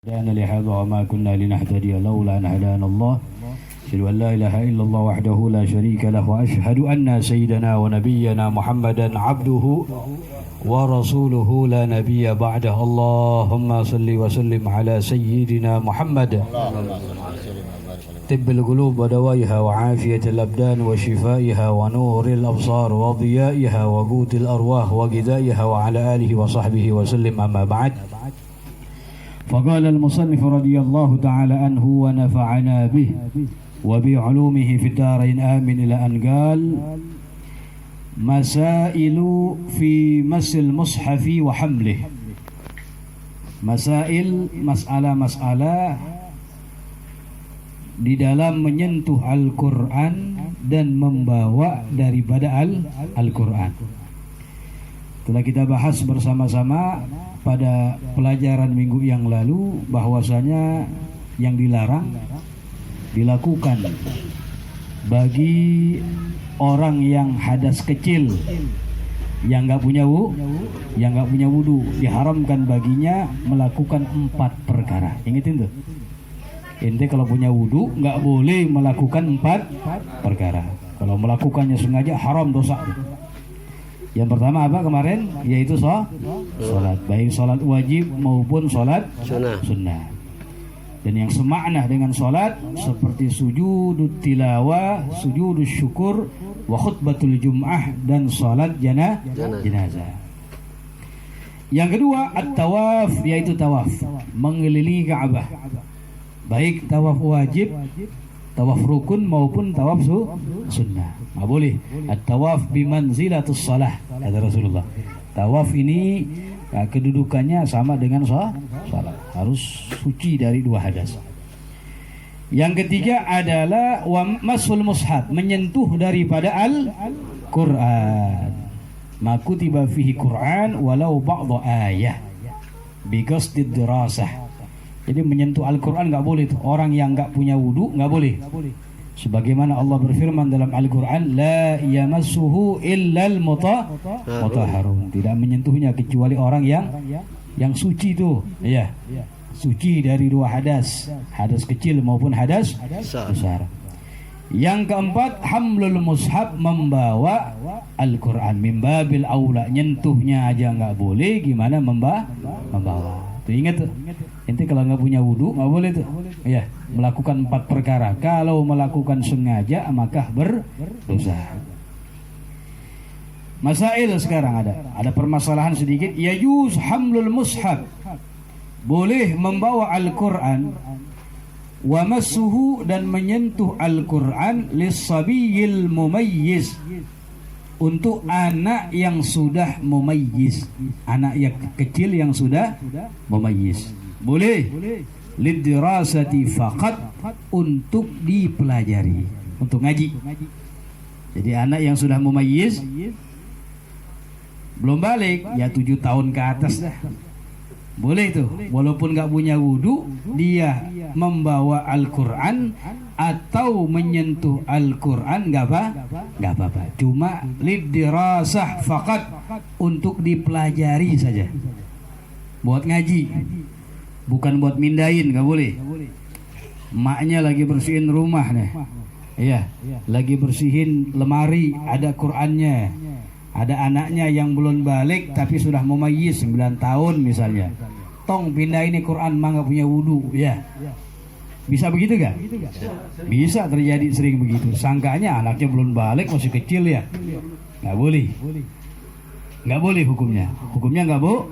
هدانا لهذا وما كنا لنهتدي لولا أن هدانا الله أشهد أن لا إله إلا الله وحده لا شريك له وأشهد أن سيدنا ونبينا محمدا عبده ورسوله لا نبي بعده اللهم صل وسلم على سيدنا محمد طب القلوب ودوائها وعافية الأبدان وشفائها ونور الأبصار وضيائها وقوت الأرواح وغذائها وعلى آله وصحبه وسلم أما بعد. فقال المصنف رضي الله تعالى عنه ونفعنا به وبعلومه في الدارين آمين إلى أن قال مسائل في مس المصحف وحمله. Masail, masalah-masalah di dalam menyentuh Al-Quran dan membawa daripada Al-Quran. Telah kita bahas bersama-sama pada pelajaran minggu yang lalu bahwasanya yang dilarang dilakukan bagi orang yang hadas kecil yang nggak punya wudu, diharamkan baginya melakukan 4 perkara. Ingetin tuh, ente kalau punya wudu nggak boleh melakukan 4 perkara. Kalau melakukannya sengaja haram, dosa. Yang pertama apa kemarin? Yaitu sholat, baik sholat wajib maupun sholat sunnah. Dan yang semakna dengan sholat seperti sujud tilawah, sujud syukur, wa khutbatul jum'ah, dan sholat jenazah. Yang kedua at-tawaf, yaitu tawaf mengelilingi Ka'bah, baik tawaf wajib, tawaf rukun maupun tawaf sunnah. Nggak boleh. At-tawaf bimanzilatus shalah, kata Rasulullah. Tawaf ini kedudukannya sama dengan salat, harus suci dari 2 hadas. Yang ketiga adalah wa masul mushaf, menyentuh daripada Al-Quran. Makutiba fihi Quran walau ba'dha ayah because didrasah. Jadi menyentuh Al-Quran nggak boleh tuh. Orang yang nggak punya wudu nggak boleh. Sebagaimana Allah berfirman dalam Al-Quran, la yamassuhu illal mutahharun, tidak menyentuhnya kecuali orang yang suci tuh, ya, suci dari 2 hadas, hadas kecil maupun hadas besar. Yang keempat hamlul mushaf, membawa Al-Quran, mimbabil aula, nyentuhnya aja nggak boleh, gimana membawa. Tuh, ingat tuh, ente kalau nggak punya wudu nggak boleh tuh, ya, melakukan 4 perkara. Kalau melakukan sengaja maka berdosa. Masail sekarang ada permasalahan sedikit. Yajuz hamlul mushaf, boleh membawa Al-Quran, wa massuhu, dan menyentuh Al-Quran, lis-sabiyil mumayyiz, untuk anak yang sudah mumayyiz, anak yang kecil yang sudah mumayyiz. Boleh. Lidirasati faqat, untuk dipelajari, untuk ngaji. Jadi anak yang sudah mumayyiz belum balik, ya 7 tahun ke atas dah, boleh tuh, walaupun gak punya wudu, dia membawa Al-Quran atau menyentuh Al-Quran gak apa-apa. Cuma lidirasah faqat, untuk dipelajari saja, buat ngaji, bukan buat mindahin, gak boleh. Maknya lagi bersihin rumah nih, iya, lagi bersihin lemari, ada Qurannya. Ada anaknya yang belum balik tapi sudah mumayyiz 9 tahun misalnya, tong pindah ini Quran, mah gak punya wudu, ya. Bisa begitu gak? Bisa terjadi, sering begitu. Sangkanya anaknya belum balik, masih kecil, ya. Gak boleh. Gak boleh hukumnya. Hukumnya gak boleh.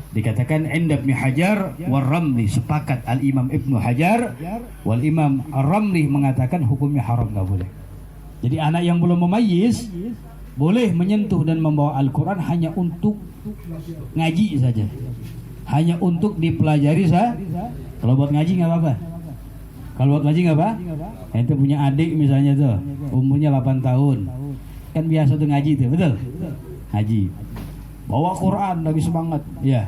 Dikatakan inda Ibnu Hajar wal Ramli, sepakat Al-Imam Ibnu Hajar wal Imam Ar-Ramli mengatakan hukumnya haram, gak boleh. Jadi anak yang belum mumayyiz boleh menyentuh dan membawa Al-Quran hanya untuk ngaji saja, hanya untuk dipelajari saja. Kalau buat ngaji nggak apa-apa. Kalau buat ngaji nggak apa? Ente punya adik misalnya tuh, umurnya 8 tahun, kan biasa tuh ngaji tuh, betul? Ngaji, bawa Quran lagi semangat, ya.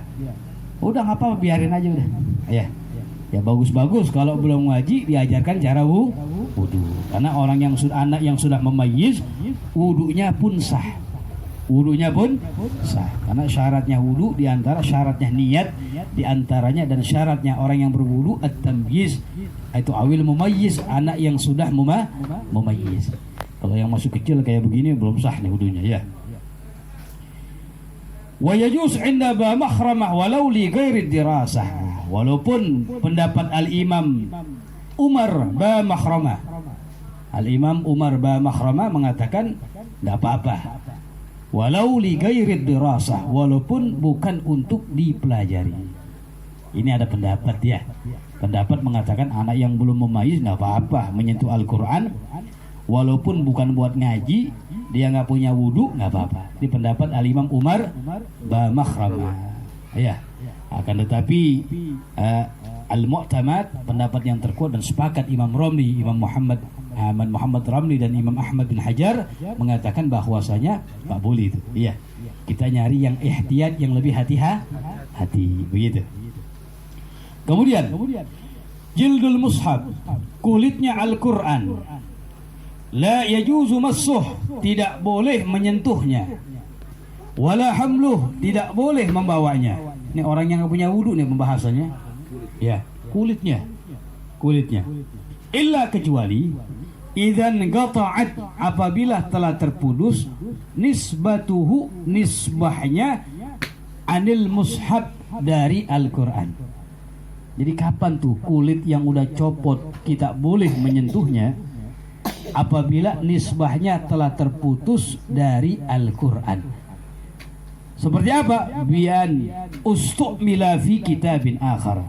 Udah nggak apa-apa, biarin aja udah, ya. Ya bagus-bagus. Kalau belum ngaji diajarkan cara wudu. Karena anak yang sudah memayyiz, wudunya pun sah. wudunya pun sah. Karena syaratnya wudu diantara syaratnya niat diantaranya, dan syaratnya orang yang berwudu at-tamyiz, itu awil mumayyiz, anak yang sudah mumayyiz. Kalau yang masih kecil kayak begini belum sah nih wudunya ya. Wa yajuz 'inda ba mahramah walau li ghairi dirasah. Walaupun pendapat Al-Imam Umar ba mahramah, Al-Imam Umar ba mahramah mengatakan enggak apa-apa. Walau li ghairi dirasah, walaupun bukan untuk dipelajari. Ini ada pendapat ya. Pendapat mengatakan anak yang belum memayyiz enggak apa-apa menyentuh Al-Qur'an, walaupun bukan buat ngaji, dia nggak punya wudu nggak apa-apa. Ini pendapat Al-Imam Umar ba mahramah. Ya. Akan tetapi al-mu'tamad, pendapat yang terkuat dan sepakat Imam Ramli, Imam Muhammad Ramli dan Imam Ahmad bin Hajar mengatakan bahwasanya tak boleh itu. Iya. Kita nyari yang ihtiyat, yang lebih hati-hati begitu. Kemudian jildul mushaf, kulitnya Al-Qur'an. La yajuzu massuh, tidak boleh menyentuhnya. Wala hamluh, tidak boleh membawanya. Ini orang yang enggak punya wudu nih pembahasannya. Ya, kulitnya. Illa kecuali idzan qata'at, apabila telah terputus nisbatuhu, nisbahnya anil mushaf, dari Al-Qur'an. Jadi kapan tuh kulit yang udah copot kita boleh menyentuhnya? Apabila nisbahnya telah terputus dari Al-Qur'an. Seperti apa? Bian ustu'mila fi kitabin akhar,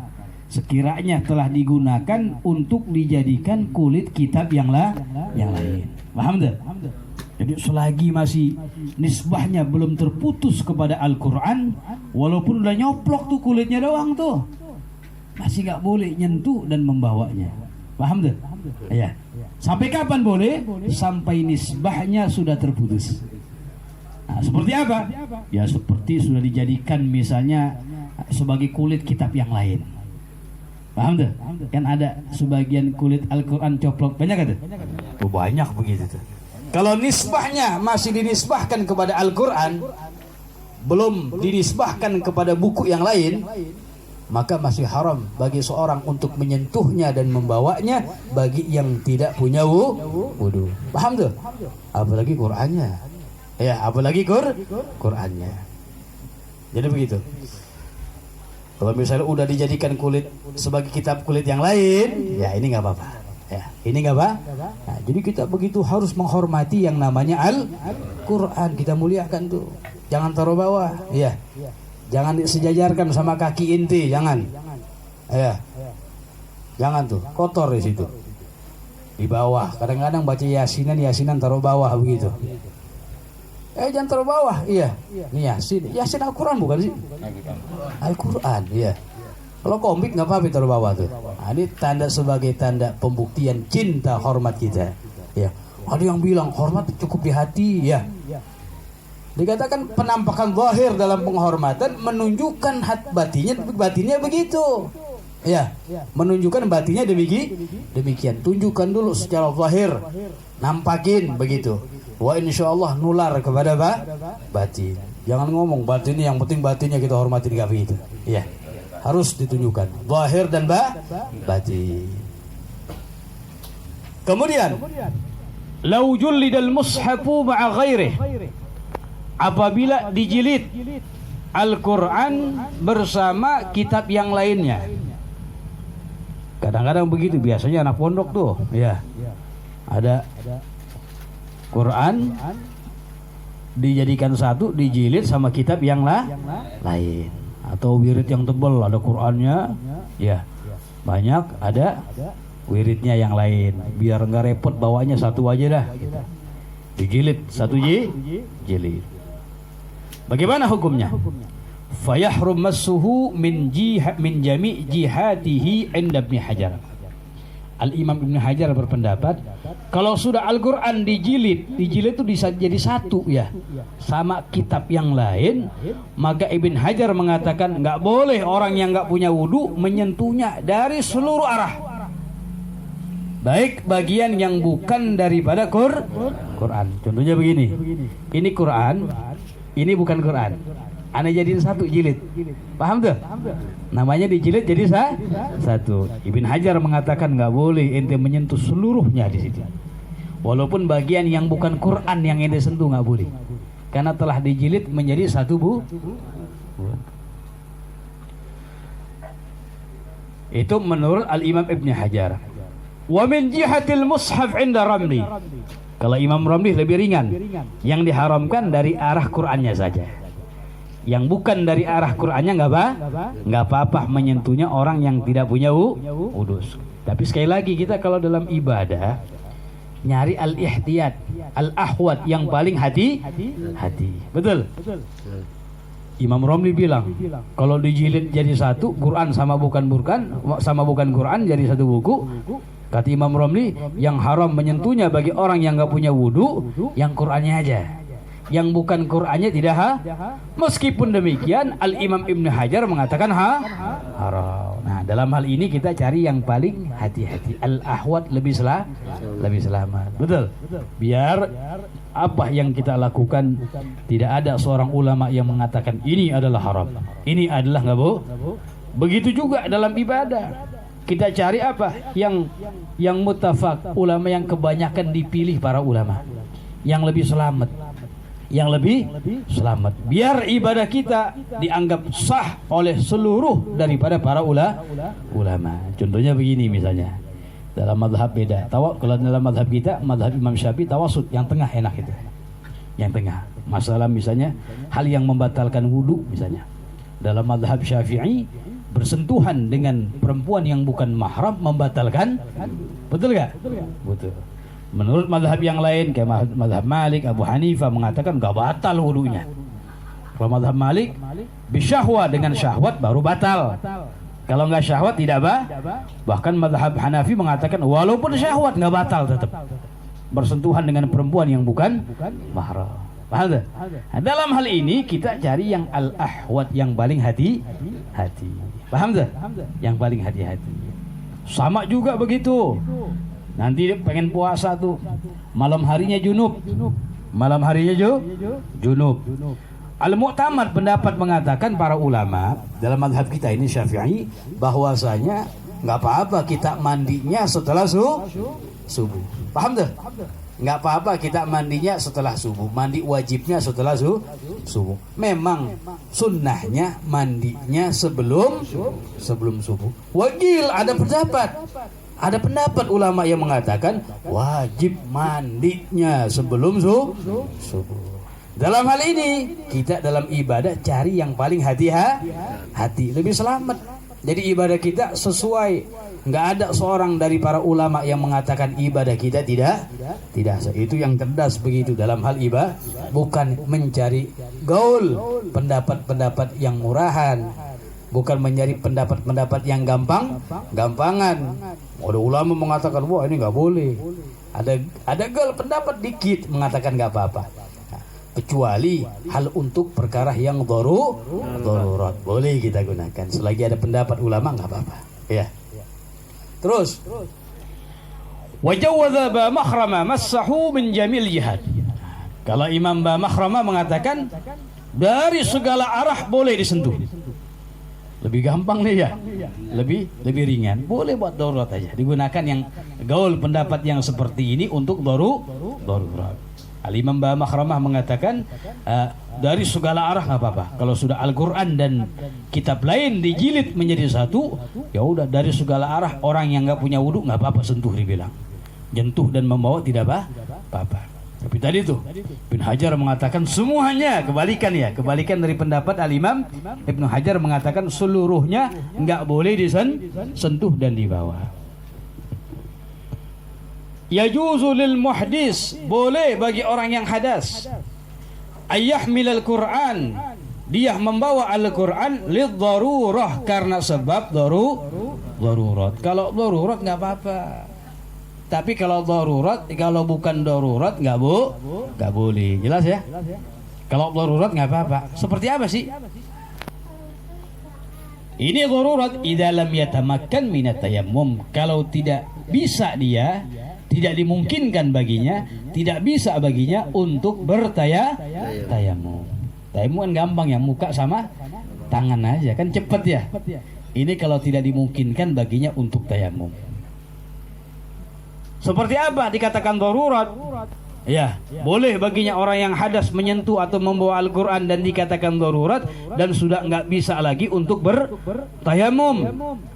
sekiranya telah digunakan untuk dijadikan kulit kitab yang lain. Paham tak? Jadi selagi masih nisbahnya belum terputus kepada Al-Qur'an, walaupun udah nyoplok tuh kulitnya doang tuh, masih gak boleh nyentuh dan membawanya. Paham tak? Ya. Sampai kapan boleh? Sampai nisbahnya sudah terputus. Nah, seperti apa? Ya seperti sudah dijadikan misalnya sebagai kulit kitab yang lain. Paham tuh? Kan ada sebagian kulit Al-Qur'an coplok, banyak kan tuh? Oh, banyak begitu tuh. Kalau nisbahnya masih dinisbahkan kepada Al-Qur'an, belum dinisbahkan kepada buku yang lain, maka masih haram bagi seorang untuk menyentuhnya dan membawanya bagi yang tidak punya wudu. Paham tuh? Apalagi Qur'annya. Ya, apalagi Qur'annya. Jadi begitu. Kalau misalnya udah dijadikan kulit sebagai kitab kulit yang lain, ya ini nggak apa-apa. Ya, ini nggak apa. Nah, jadi kita begitu harus menghormati yang namanya Al-Qur'an. Kita muliakan tuh. Jangan taruh bawah. Ya. Jangan disejajarkan sama kaki inti, jangan. Ya. Jangan tuh, kotor di situ. Di bawah, kadang-kadang baca yasinan taruh bawah begitu. Jangan taruh bawah, iya. Ini Yasin Al-Quran bukan sih? Al-Quran, iya. Kalau komik nggak apa-apa taruh bawah tuh. Nah, ini tanda sebagai tanda pembuktian cinta hormat kita. Ya. Ada yang bilang hormat cukup di hati, ya. Dikatakan penampakan zahir dalam penghormatan menunjukkan batinnya begitu. Ya, menunjukkan batinnya demikian. Tunjukkan dulu secara zahir, nampakin begitu. Wa insyaallah nular kepada batin. Jangan ngomong batinnya, yang penting batinnya kita hormatin, gak begitu. Ya, harus ditunjukkan zahir dan batin. Kemudian, lau jullidal mushafu ma'a ghairih, apabila dijilid Al-Qur'an bersama kitab yang lainnya. Kadang-kadang begitu, biasanya anak pondok tuh, ya. Ada Quran dijadikan satu, dijilid sama kitab yang lain. Atau wirid yang tebal, ada Qur'annya, ya. Banyak, ada wiridnya yang lain. Biar enggak repot bawanya satu aja dah. Dijilid, satu jilid. Bagaimana hukumnya? Fayahrum massuhu min jami' jihatihi inda Ibnu Hajar. Al-Imam Ibnu Hajar berpendapat kalau sudah Al-Qur'an dijilid itu bisa jadi satu ya sama kitab yang lain, maka Ibnu Hajar mengatakan enggak boleh orang yang enggak punya wudu menyentuhnya dari seluruh arah. Baik bagian yang bukan daripada Quran. Contohnya begini. Ini Quran ini bukan Quran. Ana jadiin satu jilid. Paham tuh? Namanya dijilid jadi satu. Ibn Hajar mengatakan nggak boleh ente menyentuh seluruhnya di situ. Walaupun bagian yang bukan Quran yang ente sentuh nggak boleh. Karena telah dijilid menjadi satu Itu menurut Al-Imam Ibn Hajar. Wa min jihatil mushaf 'inda Ramli. Kalau Imam Ramli lebih ringan. Yang diharamkan dari arah Qur'annya saja. Yang bukan dari arah Qur'annya nggak apa-apa menyentuhnya orang yang tidak punya wudhu. Tapi sekali lagi kita kalau dalam ibadah nyari al-ihtiyat, al-ahwat yang paling hati. Betul? Imam Romli bilang kalau dijilid jadi satu Quran sama bukan Quran jadi satu buku. Kata Imam Romli yang haram menyentuhnya bagi orang yang nggak punya wudhu yang Qurannya aja. Yang bukan Qur'annya tidak Meskipun demikian Al-Imam Ibn Hajar mengatakan haram. Nah dalam hal ini kita cari yang paling hati-hati. Al-ahwat lebih selamat. Betul? Biar apa yang kita lakukan tidak ada seorang ulama yang mengatakan ini adalah haram, ini adalah nggak boleh. Begitu juga dalam ibadah. Kita cari apa yang muttafaq, ulama yang kebanyakan dipilih para ulama yang lebih selamat. Biar ibadah kita dianggap sah oleh seluruh daripada para ulama. Contohnya begini misalnya, dalam mazhab beda. Kalau dalam mazhab kita, mazhab Imam Syafi'i tawasud, yang tengah enak itu. Yang tengah. Masalah misalnya hal yang membatalkan wudu misalnya. Dalam mazhab Syafi'i bersentuhan dengan perempuan yang bukan mahram membatalkan. Betul enggak? Betul. Menurut mazhab yang lain kayak mazhab Malik, Abu Hanifah mengatakan enggak batal wudunya. Kalau mazhab Malik bisyahwa dengan syahwat baru batal. Kalau enggak syahwat tidak Bahkan mazhab Hanafi mengatakan walaupun syahwat enggak batal tetap. Bersentuhan dengan perempuan yang bukan mahram. Paham tak? Nah, dalam hal ini kita cari yang al-ahwat yang paling hati-hati. Paham tak? Yang paling hati-hati. Sama juga begitu. Nanti pengen puasa tuh, malam harinya junub. Junub. Al-Mu'tamad pendapat mengatakan para ulama dalam mazhab kita ini Syafi'i bahwasanya nggak apa-apa kita mandinya setelah subuh. Paham tuh? Nggak apa-apa kita mandinya setelah subuh. Mandi wajibnya setelah subuh. Memang sunnahnya mandinya sebelum subuh. Wagil ada pendapat ulama yang mengatakan wajib mandinya sebelum subuh. Dalam hal ini kita dalam ibadah cari yang paling hati, lebih selamat. Jadi ibadah kita sesuai. Nggak ada seorang dari para ulama yang mengatakan ibadah kita tidak. Itu yang cerdas begitu dalam hal ibadah, bukan mencari gaul, pendapat-pendapat yang murahan, bukan mencari pendapat-pendapat yang gampangan. Ada ulama mengatakan wah ini nggak boleh. Ada gaul pendapat dikit mengatakan nggak apa-apa. Kecuali hal untuk perkara yang darurat boleh kita gunakan. Selagi ada pendapat ulama nggak apa-apa. Ya. Terus wajawwadha ba makhrama massahu min jamil jihad. Kalau Imam Ba Makhrama mengatakan dari segala arah boleh disentuh. Lebih gampang nih ya. Lebih ringan. Boleh buat darurat aja. Digunakan yang gaul pendapat yang seperti ini untuk darurat. Al-Imam Ba Makhramah mengatakan dari segala arah nggak apa-apa. Kalau sudah Al-Quran dan kitab lain dijilid menjadi satu, ya udah dari segala arah orang yang nggak punya wudhu nggak apa-apa sentuh dibilang. Jentuh dan membawa tidak apa-apa. Tapi tadi tuh Ibn Hajar mengatakan semuanya kebalikan dari pendapat Al-Imam Ibn Hajar mengatakan seluruhnya nggak boleh disentuh dan dibawa. Yajuzu lil muhdis, boleh bagi orang yang hadas, ayyahmilal Qur'an, dia membawa Al-Quran lid darurah, karena sebab darurat. Kalau darurat nggak apa-apa. Tapi kalau bukan darurat nggak boleh. Jelas ya? Kalau darurat nggak apa-apa. Seperti apa sih? Ini darurat idza lam yatamakkan minat tayammum. Kalau tidak bisa dia, tidak dimungkinkan baginya, tidak bisa baginya untuk bertayamum. Tayamum kan gampang ya, muka sama tangan aja kan cepet ya. Ini kalau tidak dimungkinkan baginya untuk tayamum. Seperti apa dikatakan darurat? Ya, boleh baginya orang yang hadas menyentuh atau membawa Al-Quran dan dikatakan darurat dan sudah nggak bisa lagi untuk bertayamum.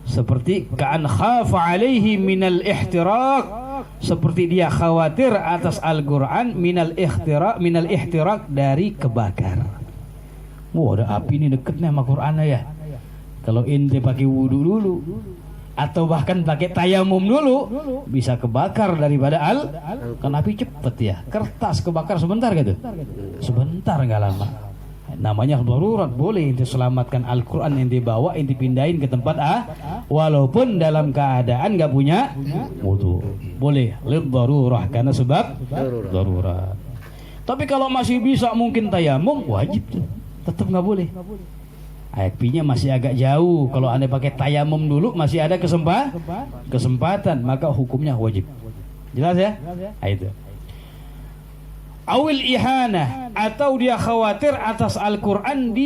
Seperti ka'an khafa alaihi minal ihtiraq, seperti dia khawatir atas Al-Quran minal ihtiraq dari kebakar. Wah, ada api ini deketnya sama Quran ya. Kalau ente pakai wudu dulu atau bahkan pakai tayamum dulu, bisa kebakar daripada kan api cepet ya. Kertas kebakar sebentar gitu, sebentar nggak lama. Namanya darurat. Boleh ente selamatkan Al-Quran yang dibawa, ente pindahin ke tempat walaupun dalam keadaan nggak punya wudu. Boleh lid darurah karena sebab darurat. Tapi kalau masih bisa mungkin tayamum, wajib tuh, tetap nggak boleh. Apinya masih agak jauh. Kalau Anda pakai tayamum dulu masih ada kesempatan, maka hukumnya wajib. Jelas ya? Itu. Awil ihana, atau dia khawatir atas Al-Quran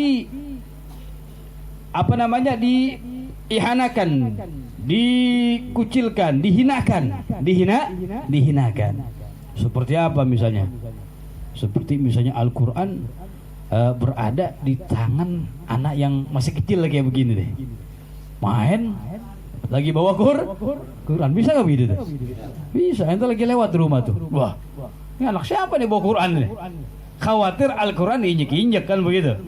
diihanakan, dikucilkan, dihinakan. Seperti apa misalnya? Seperti misalnya Al-Quran berada di tangan anak yang masih kecil kayak begini deh, main lagi bawa Quran, bisa nggak begitu? Bisa. Ente lagi lewat rumah tuh, wah, ini anak siapa nih bawa Quran nih? Khawatir Al-Quran diinjek-injek kan begitu.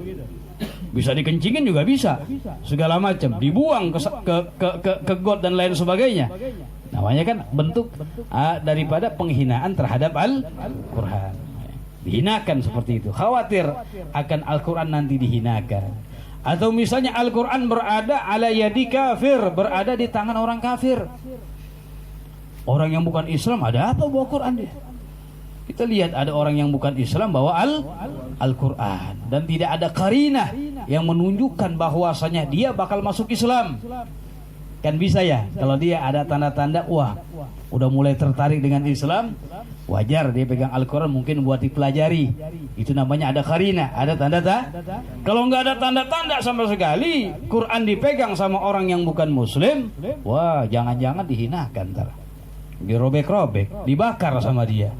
Bisa dikencingin juga bisa, segala macam, dibuang ke got dan lain sebagainya. Namanya kan bentuk daripada penghinaan terhadap Al-Quran. Dihinakan seperti itu, khawatir akan Al-Quran nanti dihinakan. Atau misalnya Al-Quran berada ala yadi kafir, berada di tangan orang kafir, orang yang bukan Islam. Ada apa bawa Quran dia? Kita lihat ada orang yang bukan Islam bawa Al-Quran dan tidak ada qarinah yang menunjukkan bahwasanya dia bakal masuk Islam. Kan bisa ya, kalau dia ada tanda-tanda, wah, udah mulai tertarik dengan Islam, wajar dia pegang Al-Quran mungkin buat dipelajari. Itu namanya ada qarinah, ada tanda-tanda. Kalau nggak ada tanda-tanda sama sekali, Quran dipegang sama orang yang bukan Muslim, wah, jangan-jangan dihinakan, dirobek-robek, dibakar sama dia.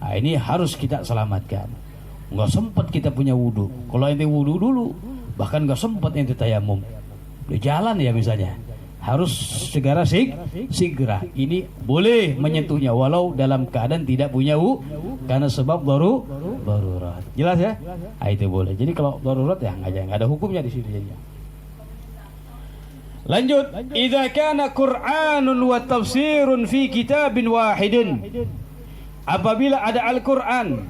Nah, ini harus kita selamatkan. Nggak sempat kita punya wudu. Kalau ente wudu dulu, bahkan nggak sempat ente tayamum, di jalan ya misalnya, harus segera segera. Ini boleh menyentuhnya walau dalam keadaan tidak punya karena sebab darurat. Jelas ya? Nah, itu boleh. Jadi kalau darurat ya nggak ada hukumnya di sini jadinya. Lanjut, idza kana Qur'anun wa tafsirun fi kitabin wahidin. Apabila ada Al-Qur'an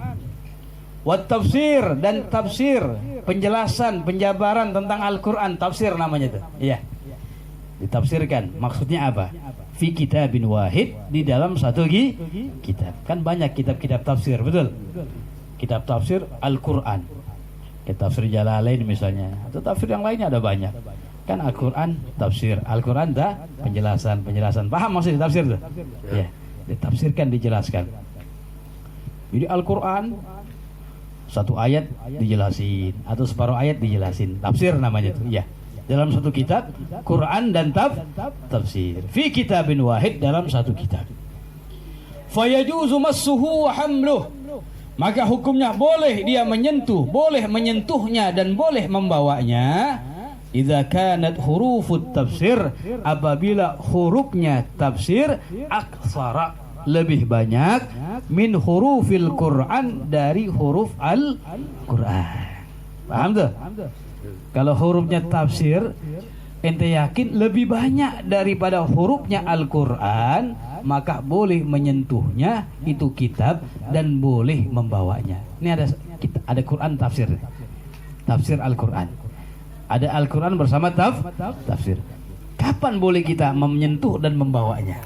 wa tafsir dan tafsir, penjelasan, penjabaran tentang Al-Qur'an, tafsir namanya itu. Iya. Ditafsirkan, maksudnya apa? Fi kitabin wahid, di dalam satu kitab. Kan banyak kitab-kitab tafsir, betul? Kitab tafsir Al-Qur'an, kitab tafsir Jalalain misalnya, atau tafsir yang lainnya ada banyak. Kan Al-Qur'an tafsir, Al-Qur'an penjelasan. Paham maksudnya tafsir tuh? Ya, ditafsirkan, dijelaskan. Jadi Al-Quran satu ayat dijelasin atau separuh ayat dijelasin, tafsir namanya itu. Ya, dalam satu kitab Quran dan tafsir. Fi kitabin wahid, dalam satu kitab. Fayajuzu massuhu wa hamluh, maka hukumnya boleh dia menyentuh, boleh menyentuhnya dan boleh membawanya. Idza kanat hurufut tafsir, apabila hurufnya tafsir aksara, lebih banyak, min hurufil Quran, dari huruf Al-Quran. Paham tuh? Kalau hurufnya tafsir, ente yakin lebih banyak daripada hurufnya Al-Quran, maka boleh menyentuhnya itu kitab dan boleh membawanya. Ini ada Quran tafsir, tafsir Al-Quran. Ada Al-Quran bersama tafsir. Kapan boleh kita menyentuh dan membawanya?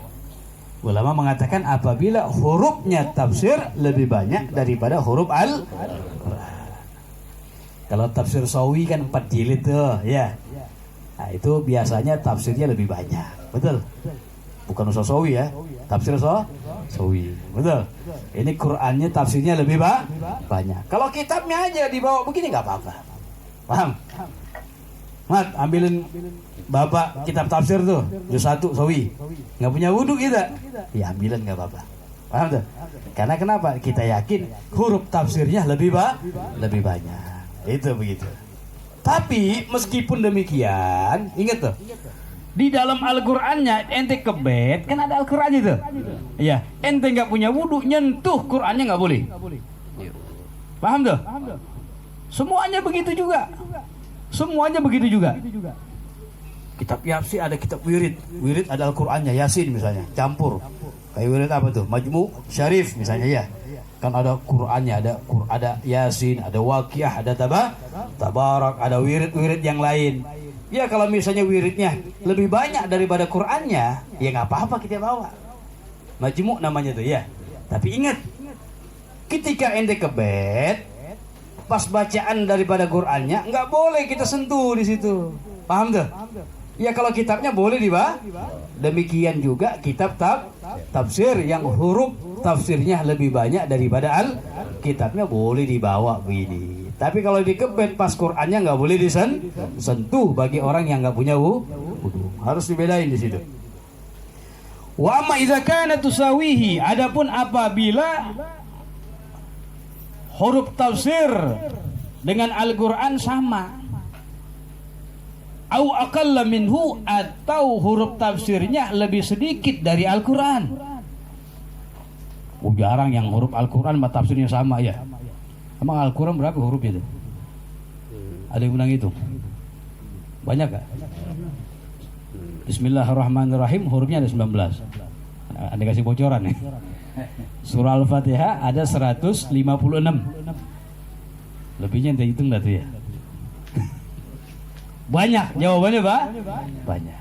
Ulama mengatakan apabila hurufnya tafsir lebih banyak daripada huruf Al-Quran. Kalau tafsir Sawi kan 4 jilid tuh, ya. Nah, itu biasanya tafsirnya lebih banyak, betul? Bukan Ustaz Sawi ya, tafsir Sawi, betul? Ini Qur'annya tafsirnya lebih banyak. Kalau kitabnya aja dibawa begini nggak apa-apa. Paham? Mat, ambilin bapak kitab tafsir tuh, juz 1 sawi. Nggak punya wudhu kita, ya ambilin nggak apa-apa. Paham tuh? Karena kenapa? Kita yakin huruf tafsirnya lebih banyak. Itu begitu. Tapi meskipun demikian, ingat tuh, di dalam Al-Qur'annya ente kebet, kan ada Al-Qur'annya tuh. Iya, ente nggak punya wudhu, nyentuh Qur'annya nggak boleh. Paham tuh? Semuanya begitu juga. Semuanya begitu juga. Kitab Yasin ada kitab wirid. Wirid ada Al-Qur'annya, Yasin misalnya, campur. Kayak wirid apa tuh? Majmu' Syarif misalnya ya. Kan ada Qur'annya, ada Yasin, ada Waqiah, ada Tabarak, ada wirid-wirid yang lain. Ya kalau misalnya wiridnya lebih banyak daripada Qur'annya, ya nggak apa-apa kita bawa. Majmu' namanya tuh ya. Tapi ingat, ketika ente kebet, pas bacaan daripada Qur'annya nggak boleh kita sentuh di situ. Paham tuh? Ya kalau kitabnya boleh dibawa. Demikian juga kitab tafsir yang huruf tafsirnya lebih banyak daripada kitabnya boleh dibawa begini. Tapi kalau dikebet pas Qur'annya nggak boleh disentuh bagi orang yang nggak punya wudu. Harus dibedain di situ. Wa amma idza kana tusawihi, adapun apabila huruf tafsir dengan Al-Qur'an sama, au aqalla minhu, atau huruf tafsirnya lebih sedikit dari Al-Qur'an. Jarang yang huruf Al-Qur'an sama tafsirnya sama ya. Emang Al-Qur'an berapa huruf itu? Ada yang bilang itu? Banyak gak? Bismillahirrahmanirrahim hurufnya ada 19. Ada kasih bocoran ya. Surah Al-Fatihah ada 156. Lebihnya ente hitung dah tuh ya. Banyak, jawabannya banyak.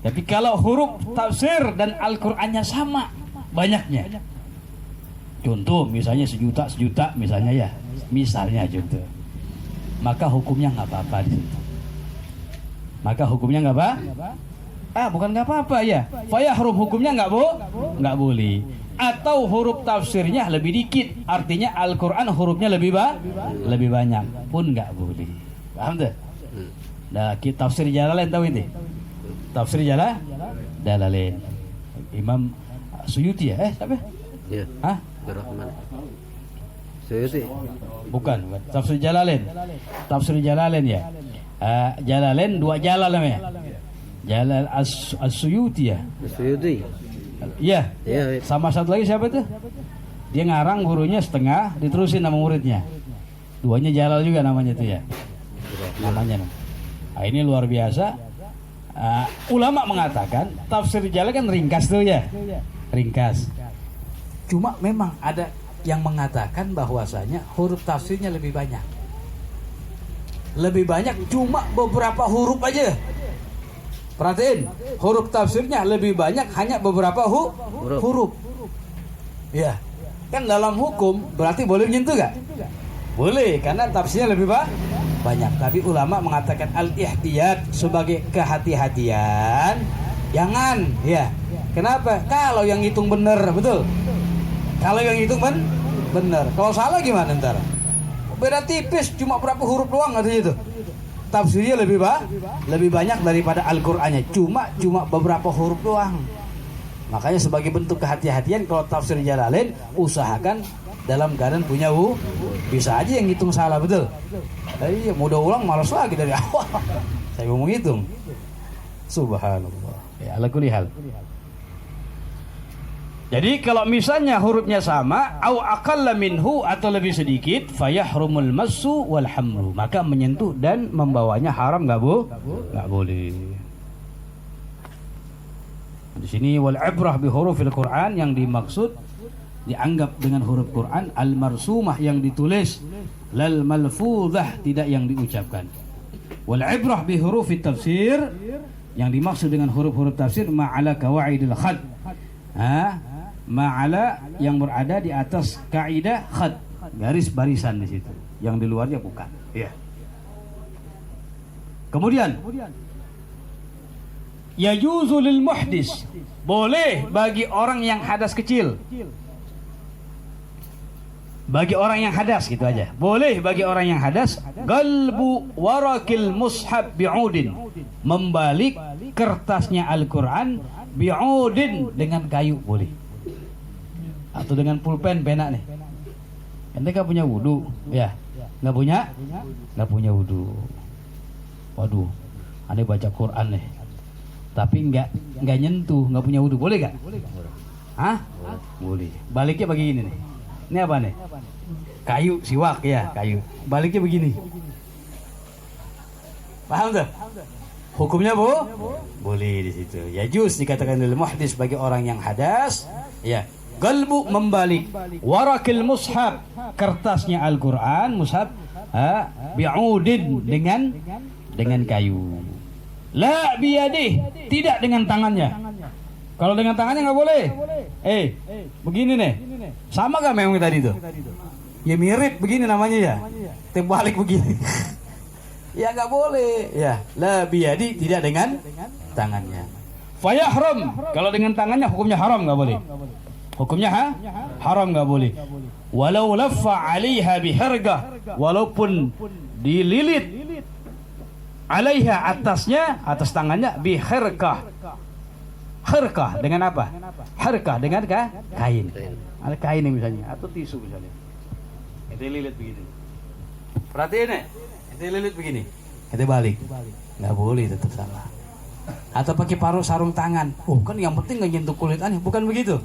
Tapi kalau huruf tafsir dan Al-Qur'annya sama banyaknya. Contoh misalnya sejuta misalnya ya. Misalnya contoh. Maka hukumnya nggak apa-apa di situ. Maka hukumnya nggak apa? Bukan nggak apa-apa ya. Fayahrum hukumnya nggak boleh. Atau huruf tafsirnya lebih dikit, artinya Al-Qur'an hurufnya lebih banyak pun nggak boleh. Paham tuh? Nah, tafsir Jalalain tahu ini? Tafsir Jalalain. Imam Suyuti ya? Siapa? Iya. Rahman. Suyuti. Bukan. Tafsir Jalalain. Tafsir Jalalain ya. Jalalain dua Jalal namanya. Jalal As-Suyuti ya. Suyuti. Iya. Iya. Sama satu lagi siapa tuh? Dia ngarang, gurunya setengah, diterusin sama muridnya. Duanya Jalal juga namanya tuh ya. Namanya. Nah, ini luar biasa. Ulama mengatakan tafsir Jalal kan ringkas tuh ya. Ringkas. Cuma memang ada yang mengatakan bahwasanya huruf tafsirnya lebih banyak. Lebih banyak cuma beberapa huruf aja. Perhatiin, huruf tafsirnya lebih banyak hanya beberapa huruf. Ya. Kan dalam hukum berarti boleh menyentuh gak? Boleh, karena tafsirnya lebih banyak. Tapi ulama mengatakan al-ihtiyat sebagai kehati-hatian. Jangan, ya. Kenapa? Kalau yang hitung benar, betul. Kalau yang hitung benar. Kalau salah gimana ntar? Beda tipis, cuma berapa huruf doang artinya itu. Tafsirnya lebih banyak daripada Al-Qur'annya. Cuma beberapa huruf doang. Makanya sebagai bentuk kehati-hatian kalau tafsir Jalalain usahakan dalam keadaan punya bisa aja yang hitung salah, betul. Iya, mau ulang malas lagi dari awal. Saya mau hitung. Subhanallah. Ya, ala kulli hal. Jadi kalau misalnya hurufnya sama, au aqalla minhu, atau lebih sedikit, fayahrumul massu wal hamlu, maka menyentuh dan membawanya haram, enggak boleh. Di sini wal ibrah bi hurufil Quran, yang dimaksud dianggap dengan huruf Quran al marsumah, yang ditulis, lal malfuzah, tidak yang diucapkan. Wal ibrah bi hurufit tafsir, yang dimaksud dengan huruf-huruf tafsir ma'ala kawaidil khad. Ma'ala yang berada di atas kaidah khad, garis barisan di situ. Yang di luarnya bukan. Ya. Kemudian yajuzu lil muhdis, boleh bagi orang yang hadas kecil. bagi orang yang hadas, gitu aja. Boleh bagi orang yang hadas galbu warakil mushaf bi'udin, membalik kertasnya Al-Quran bi'udin, dengan kayu boleh, atau dengan pulpen, pena nih. Ente gak punya wudu, ya? Nggak punya wudu. Waduh, ane baca Quran nih, tapi nggak nyentuh, nggak punya wudu, boleh gak? Hah? Boleh. Baliknya begini nih. Ini apa nih? Kayu, siwak ya, kayu. Baliknya begini. Paham tuh? Hukumnya boleh di situ. Ya juz dikatakan oleh muhdis bagi orang yang hadas. Ya. Galbu, membalik, warakil mushaf, kertasnya Al-Quran, mushaf, bi'udin, dengan kayu. La biyadih, tidak dengan tangannya. Kalau dengan tangannya nggak boleh. Begini nih, sama gak memang tadi tuh? Ya mirip begini namanya ya. Terbalik begini. Ya nggak boleh. Ya, la biyadi, tidak dengan tangannya. Fayahram, kalau dengan tangannya hukumnya haram, nggak boleh. Hukumnya haram, nggak boleh. Walau laffa 'alaiha bihargah, walaupun dililit 'alaiha, atasnya, atas tangannya, bihargah. Harkah dengan apa? Harkah dengan kain. Ada kain nih misalnya, atau tisu misalnya. Kita lilit begini. Perhatiin nih, kita lilit begini. Kita balik. Nggak boleh, tetap salah. Atau pakai paruh sarung tangan. Kan yang penting nggak nyentuh kulit aneh. Bukan begitu.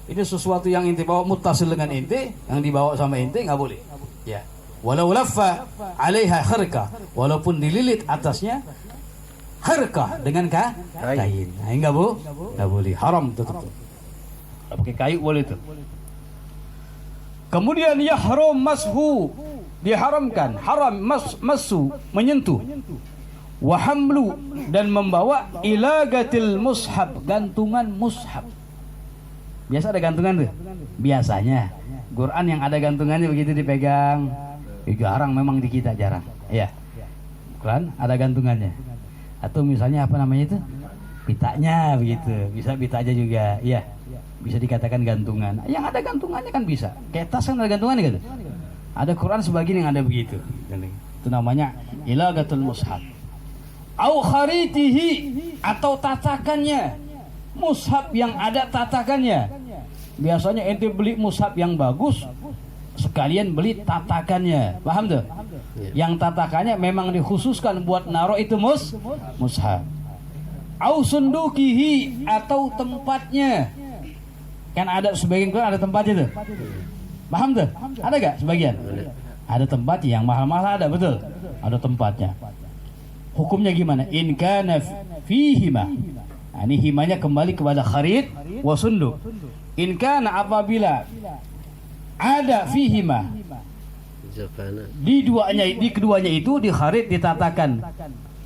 Ini sesuatu yang inti bawa muttasil dengan inti, yang dibawa sama inti, nggak boleh. Ya. Walau laffa 'alaiha harkah, walaupun dililit atasnya harkah dengan kain. Nah, enggak boleh, haram tetap. Pakai kayu boleh tuh. Kemudian yahrum mashu, diharamkan, haram masu, menyentuh. Wa hamlu, dan membawa ilagatil mushaf, gantungan mushaf. Biasa ada gantungan tuh. Biasanya Quran yang ada gantungannya begitu dipegang. Jarang memang di kita, jarang. Iya. Quran ada gantungannya. Atau misalnya apa namanya itu? Pitanya begitu. Bisa pita aja juga. Iya. Bisa dikatakan gantungan. Yang ada gantungannya kan bisa. Kayak tas kan ada gantungannya gitu. Ada Quran sebagian yang ada begitu. Itu namanya ilagatul mushaf. Au kharitihi, atau tatakannya. Mushaf yang ada tatakannya. Biasanya ente beli mushaf yang bagus, sekalian beli tatakannya. Paham tuh? Yang tatakannya memang dikhususkan buat naruh itu mushaf. Au sundukihi, atau tempatnya. Kan ada sebagian Quran ada tempatnya tuh. Paham tuh? Ada gak sebagian? Ada tempat yang mahal-mahal, ada, betul. Ada tempatnya. Hukumnya gimana? In kana fihima. Nah, ini himanya kembali kepada kharit wa sunduk. In kana, apabila ada fihima, di keduanya itu, di kharit ditatakan.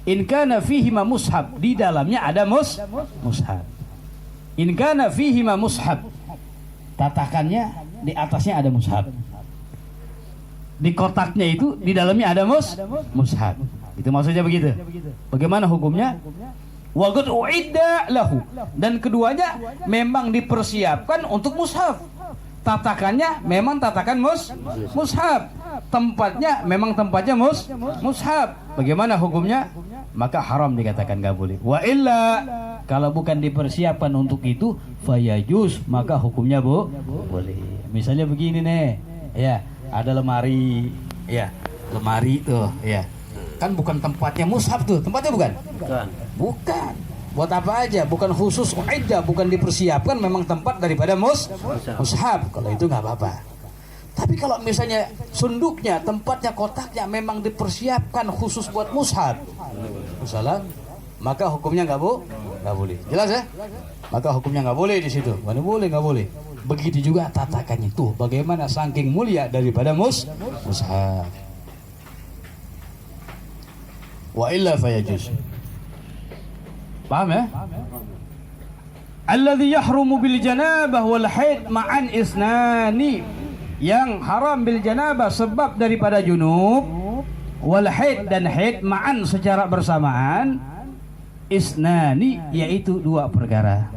In kana fihima mushaf, di dalamnya ada mushaf. In kana fihima mushaf, tatakannya di atasnya ada mushaf. Di kotaknya itu di dalamnya ada mushaf. Itu maksudnya begitu. Bagaimana hukumnya? Wa qad uidda lahu, dan keduanya memang dipersiapkan untuk mushaf. Tatakannya memang tatakan mushaf. Tempatnya memang tempatnya mushaf. Bagaimana hukumnya? Maka haram, dikatakan enggak boleh. Wa illa, kalau bukan dipersiapkan untuk itu, fayajuz, maka hukumnya boleh. Misalnya begini nih, ya, ada lemari, ya, lemari tuh, ya. Kan bukan tempatnya mushaf tuh, tempatnya bukan? Bukan. Buat apa aja? Bukan khusus uiddah, bukan dipersiapkan, memang tempat daripada mushaf. Kalau itu nggak apa-apa. Tapi kalau misalnya sunduknya, tempatnya, kotaknya memang dipersiapkan khusus buat mushaf, misalnya, maka hukumnya nggak boleh. Jelas ya? Maka hukumnya nggak boleh di situ. Mana boleh, nggak boleh. Begitu juga tatakannya tuh. Bagaimana saking mulia daripada mushaf. Wa illa fayajuz. Paham ya? Alladhi yahrumu bil janabah wal haid ma'an isnani, yang haram bil janabah sebab daripada junub, wal haid dan haid ma'an secara bersamaan, isnani yaitu dua perkara.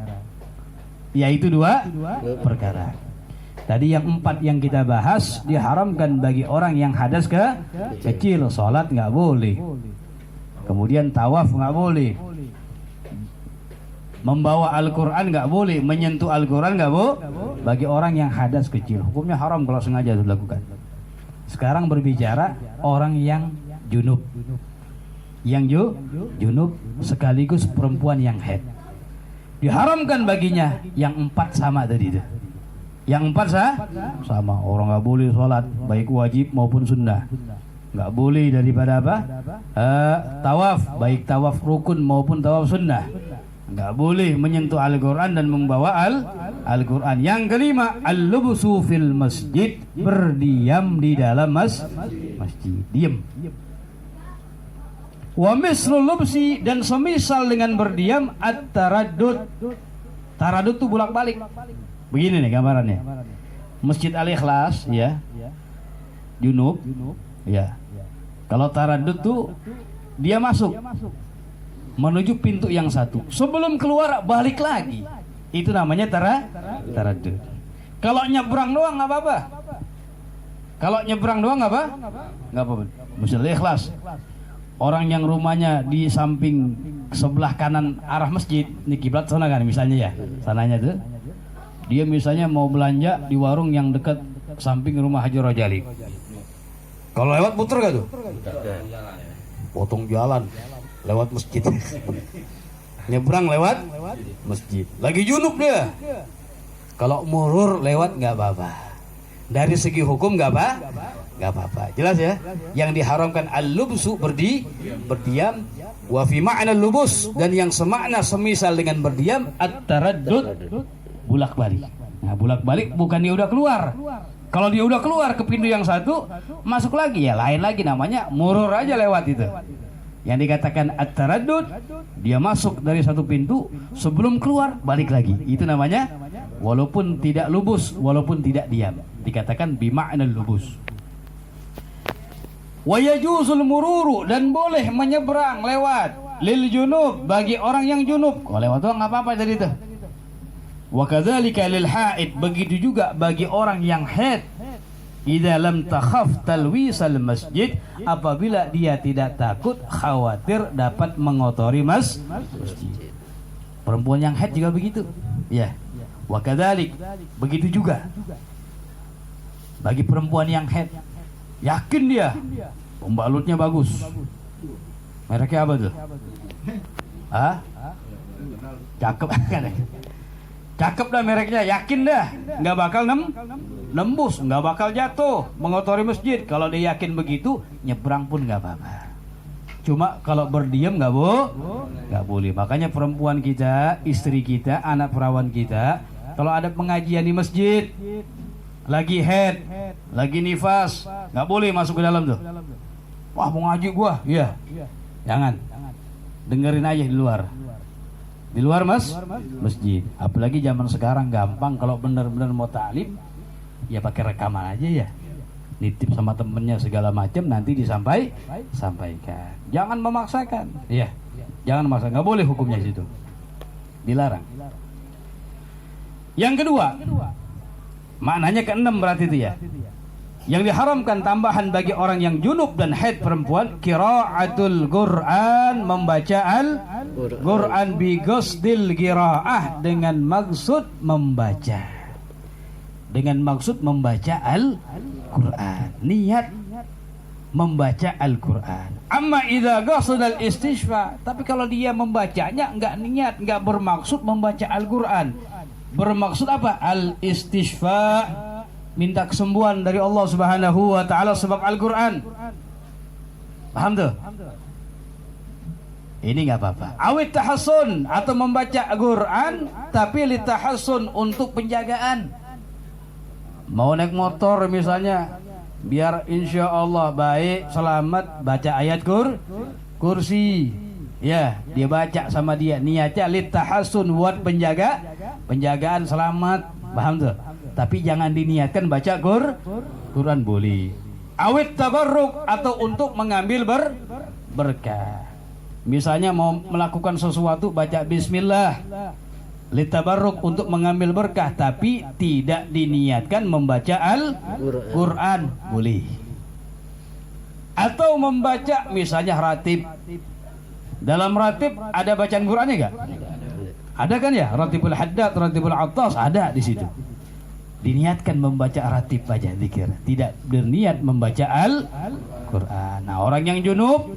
Tadi yang 4 yang kita bahas diharamkan bagi orang yang hadas kecil. Sholat nggak boleh. Kemudian tawaf nggak boleh. Membawa Al-Quran nggak boleh. Menyentuh Al-Quran nggak boleh. Bagi orang yang hadas kecil, hukumnya haram kalau sengaja dilakukan. Sekarang berbicara orang yang junub. Yang junub sekaligus perempuan yang haid. Diharamkan baginya yang 4 sama tadi itu. Yang 4 sama. Orang nggak boleh sholat baik wajib maupun sunnah. Nggak boleh daripada apa? Tawaf baik tawaf rukun maupun tawaf sunnah. Nggak boleh menyentuh Al-Quran dan membawa Al-Quran. Yang kelima, al-lubsu fil masjid, berdiam di dalam masjid. Diam. Wa mislul lubsi, dan semisal dengan berdiam at-taraddud. Taraddud itu bolak-balik. Begini nih gambarannya. Masjid Al-Ikhlas ya. Junub ya. Kalau taraddud tuh dia masuk menuju pintu yang satu. Sebelum keluar balik lagi. Itu namanya taraddud. Kalau nyebrang doang nggak apa-apa. Kalau nyebrang doang nggak apa-apa. Masjid Al-Ikhlas. Orang yang rumahnya di samping sebelah kanan arah masjid, ini kiblat sana kan misalnya ya. Sananya tuh. Dia misalnya mau belanja di warung yang dekat samping rumah Haji Rojali. Kalau lewat puter gak tuh? Potong jalan lewat masjid. Nyebrang lewat masjid. Lagi junub dia. Kalau murur lewat nggak apa-apa. Dari segi hukum nggak apa-apa. Jelas ya? Yang diharamkan al-lubsu berdiam, wa fi ma'na lubus, dan yang semakna semisal dengan berdiam at-taraddud, bolak-balik. Nah, bolak-balik bukan dia udah keluar. Kalau dia udah keluar ke pintu yang satu, masuk lagi ya lain lagi, namanya murur aja lewat itu. Yang dikatakan at-taraddud, dia masuk dari satu pintu, sebelum keluar balik lagi. Itu namanya walaupun tidak lubus, walaupun tidak diam. Dikatakan bima'nal lubus. Wa yajuzul mururu, dan boleh menyeberang lewat lil junub, bagi orang yang junub. Kalau lewat doang enggak apa-apa tadi itu. Wa kadzalika lil haid, begitu juga bagi orang yang haid. Idza lam takhaf talwisal masjid, apabila dia tidak takut khawatir dapat mengotori masjid. Perempuan yang haid juga begitu. Ya. Wa kadzalik, begitu juga bagi perempuan yang haid. Yakin dia pembalutnya bagus. Mereknya apa tuh? Cakep kan? Cakep dah mereknya, yakin dah nggak bakal nembus, nggak bakal jatuh mengotori masjid. Kalau dia yakin begitu, nyebrang pun nggak apa-apa. Cuma kalau berdiam nggak boleh. Makanya perempuan kita, istri kita, anak perawan kita, kalau ada pengajian di masjid, lagi haid, lagi nifas, nggak boleh masuk ke dalam tuh. Wah, mau ngaji gua, iya. Jangan. Dengerin aja di luar. Di luar masjid. Apalagi zaman sekarang gampang, kalau benar-benar mau ta'lim ya pakai rekaman aja ya. Nitip sama temennya segala macam, nanti sampaikan. Jangan memaksakan. Iya. Jangan memaksa, nggak boleh hukumnya situ. Dilarang. Yang kedua, maknanya keenam berarti itu ya. Yang diharamkan tambahan bagi orang yang junub dan haid perempuan, qiraatul Quran, membaca Al-Quran bi qasdil qiraah, dengan maksud membaca. Dengan maksud membaca Al-Quran. Niat membaca Al-Quran. Amma idza qasada al-istishfa, tapi kalau dia membacanya enggak niat, enggak bermaksud membaca Al-Quran. Bermaksud apa? Al-istishfa, minta kesembuhan dari Allah Subhanahu wa taala sebab Al-Qur'an. Paham tuh? Ini enggak apa-apa. Awit tahassun, atau membaca Al-Qur'an tapi litahassun, untuk penjagaan. Mau naik motor misalnya, biar insya Allah baik selamat, baca ayat kursi. Ya, dia baca sama dia, niatnya litahassun, buat penjagaan selamat. Paham tuh? Tapi jangan diniatkan baca Quran boleh. Awit tabarruk, atau untuk mengambil berkah. Misalnya mau melakukan sesuatu, baca bismillah. litabarruk, untuk mengambil berkah, tapi tidak diniatkan membaca Al-Quran, boleh. Atau membaca misalnya ratib. Dalam ratib ada bacaan Qurannya enggak? Ada kan ya? Ratibul haddad, ratibul attas, ada di situ. Diniatkan membaca ratib aja zikir, tidak berniat membaca Al-Quran. Nah, orang yang junub,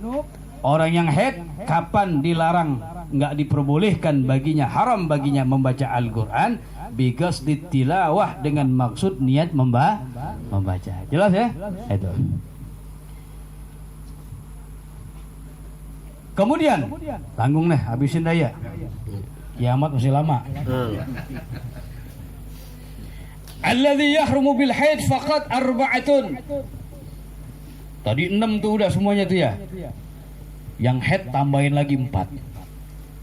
orang yang haid, kapan dilarang, enggak diperbolehkan baginya, haram baginya membaca Al-Quran? Because ditilawah, dengan maksud niat membaca. Jelas ya? Itu. Kemudian tanggung nih, habisin daya. Kiamat masih lama. Alladzi yahrumu bil haid faqat arba'atun. Tadi 6 tuh udah semuanya tuh ya. Yang haid tambahin lagi 4.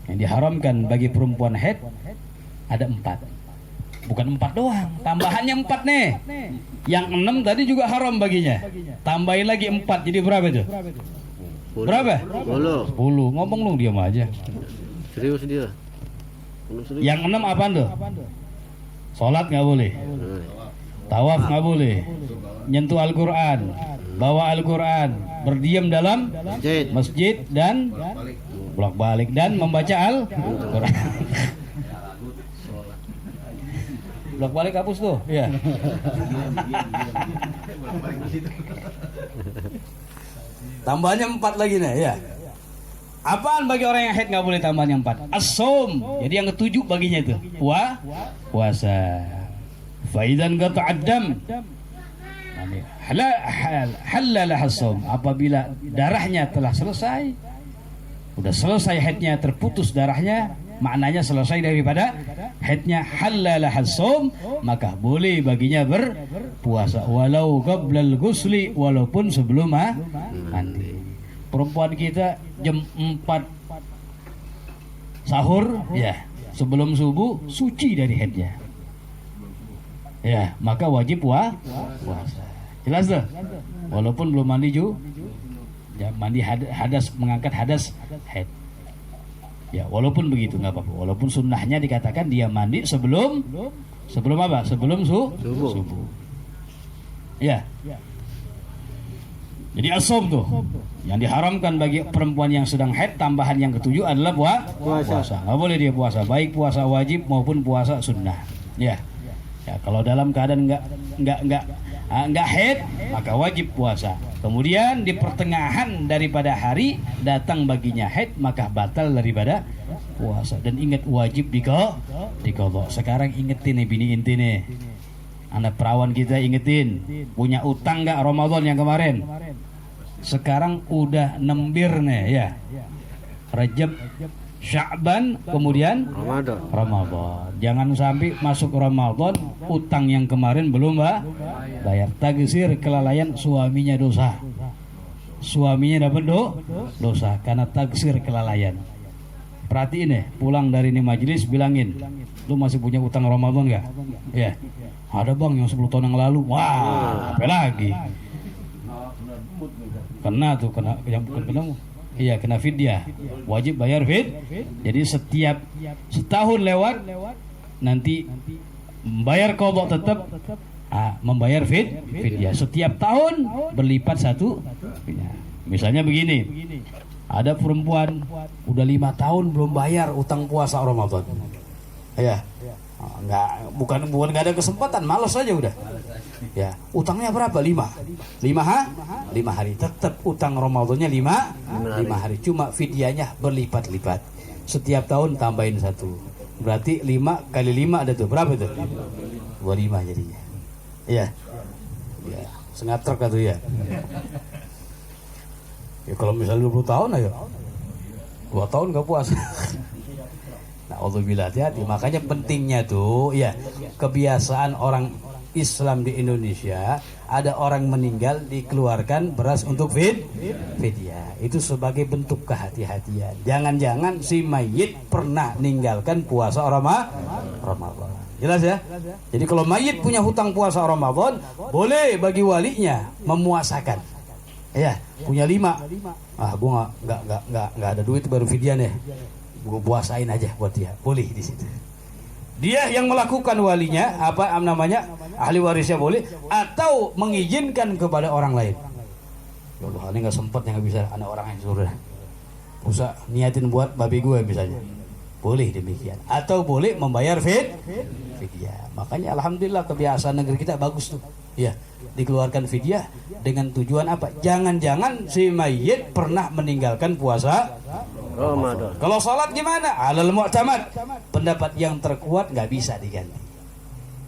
Yang diharamkan bagi perempuan haid ada 4. Bukan 4 doang, tambahannya 4 nih. Yang 6 tadi juga haram baginya. Tambahin lagi 4, jadi berapa tuh? Berapa? 10. Ngomong lu, diam aja. Serius dia. Yang 6 apaan tuh? Sholat nggak boleh, tawaf nggak boleh, nyentuh Al-Quran, bawa Al-Quran, berdiam dalam masjid dan bolak-balik, dan membaca Al-Quran. Bolak-balik hapus tuh, ya. Tambahnya 4 lagi nih, ya. Apaan bagi orang yang haid nggak boleh, tambahannya 4? As-saum. Jadi yang ketujuh baginya itu puasa. Faidan qata'addam. Halalah as-saum. Apabila darahnya telah selesai, udah selesai haidnya, terputus darahnya, maknanya selesai daripada haidnya, halalah as-saum, maka boleh baginya berpuasa walau qablal ghusli, walaupun sebelum mandi. Perempuan kita jam 4 sahur, ya, sebelum subuh suci dari haidnya, ya, maka wajib puasa. Jelas tuh? Walaupun belum mandi juga, ya, mandi hadas, mengangkat hadas haid, ya, walaupun begitu nggak apa-apa. Walaupun sunnahnya dikatakan dia mandi sebelum apa? Sebelum subuh. Ya. Jadi as-saum tuh yang diharamkan bagi perempuan yang sedang haid, tambahan yang ketujuh adalah puasa. Nggak boleh dia puasa, baik puasa wajib maupun puasa sunnah. Ya, kalau dalam keadaan nggak haid, maka wajib puasa. Kemudian di pertengahan daripada hari datang baginya haid, maka batal daripada puasa. Dan ingat, wajib diqadha. Sekarang ingetin nih bini inti nih, anak perawan kita, ingetin, punya utang nggak Ramadan yang kemarin? Sekarang udah nembir nih, ya. Rajab, Sya'ban, kemudian Ramadan. Jangan sampai masuk Ramadan utang yang kemarin belum bayar. Tagsir, kelalaian, suaminya dosa. Suaminya dapat dosa karena tagsir, kelalaian. Perhatiin nih, pulang dari ini majelis bilangin, lu masih punya utang Ramadan nggak? Ya. Ada bang, yang 10 tahun yang lalu. Wah, apa lagi? Kena tuh, yang bukan kena. Iya, kena fidyah. Wajib bayar Jadi setiap setahun lewat, nanti membayar qadha tetap, membayar fidyah. Setiap tahun berlipat satu. Misalnya begini, ada perempuan udah 5 tahun belum bayar utang puasa Ramadan. Ya. Bukan nggak ada kesempatan, malas aja udah. Ya, utangnya berapa? 5 hari. Tetap utang Ramadannya 5 hari. Cuma fidyahnya berlipat-lipat. Setiap tahun tambahin 1. Berarti 5 kali 5 ada tuh. Berapa tuh? 25 jadinya. Iya. Ya, setengah truk tuh ya. Ya kalau misalnya 20 tahun ayo. 2 tahun nggak puasa. Alhamdulillah, hati-hati. Makanya pentingnya tuh, ya, kebiasaan orang Islam di Indonesia, ada orang meninggal dikeluarkan beras untuk fidyah. Itu sebagai bentuk kehati-hatian. Jangan-jangan si mayit pernah ninggalkan puasa Ramadan. Jelas ya? Jadi kalau mayit punya hutang puasa Ramadan, boleh bagi walinya memuasakan. Ya, punya 5. Gua nggak ada duit baru fidyah nih. Gue puasain aja buat dia, boleh di situ. Dia yang melakukan walinya, apa namanya, ahli warisnya boleh, atau mengizinkan kepada orang lain. Ya Allah, ini nggak sempat, nggak bisa, anak orang yang suruh. Usah niatin buat babi gue misalnya, boleh demikian. Atau boleh membayar fidyah. Makanya alhamdulillah kebiasaan negeri kita bagus tuh. Ya, dikeluarkan fidyah dengan tujuan apa? Jangan-jangan si mayit pernah meninggalkan puasa Ramadan. Kalau sholat gimana? Alal mu'tamad. Pendapat yang terkuat nggak bisa diganti.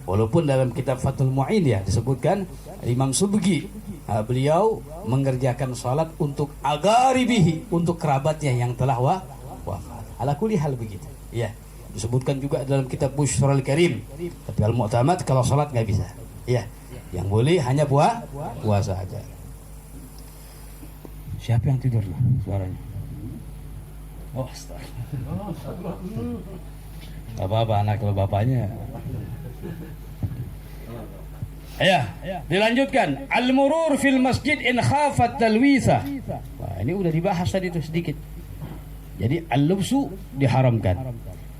Walaupun dalam kitab Fathul Mu'in ya disebutkan Imam Subki, beliau mengerjakan sholat untuk agaribihi, untuk kerabatnya yang telah wafat. Ala kulli hal begitu. Ya, disebutkan juga dalam kitab Bushrul Karim. Tapi al mu'tamad kalau sholat nggak bisa. Ya, yang boleh hanya puasa aja. Siapa yang tidur loh suaranya? Oh, gak apa-apa anak, kalau bapaknya. Ya, dilanjutkan. Al-murur fil masjid in khafat talwitha. Wah, ini udah dibahas tadi tuh sedikit. Jadi al-lubsu diharamkan.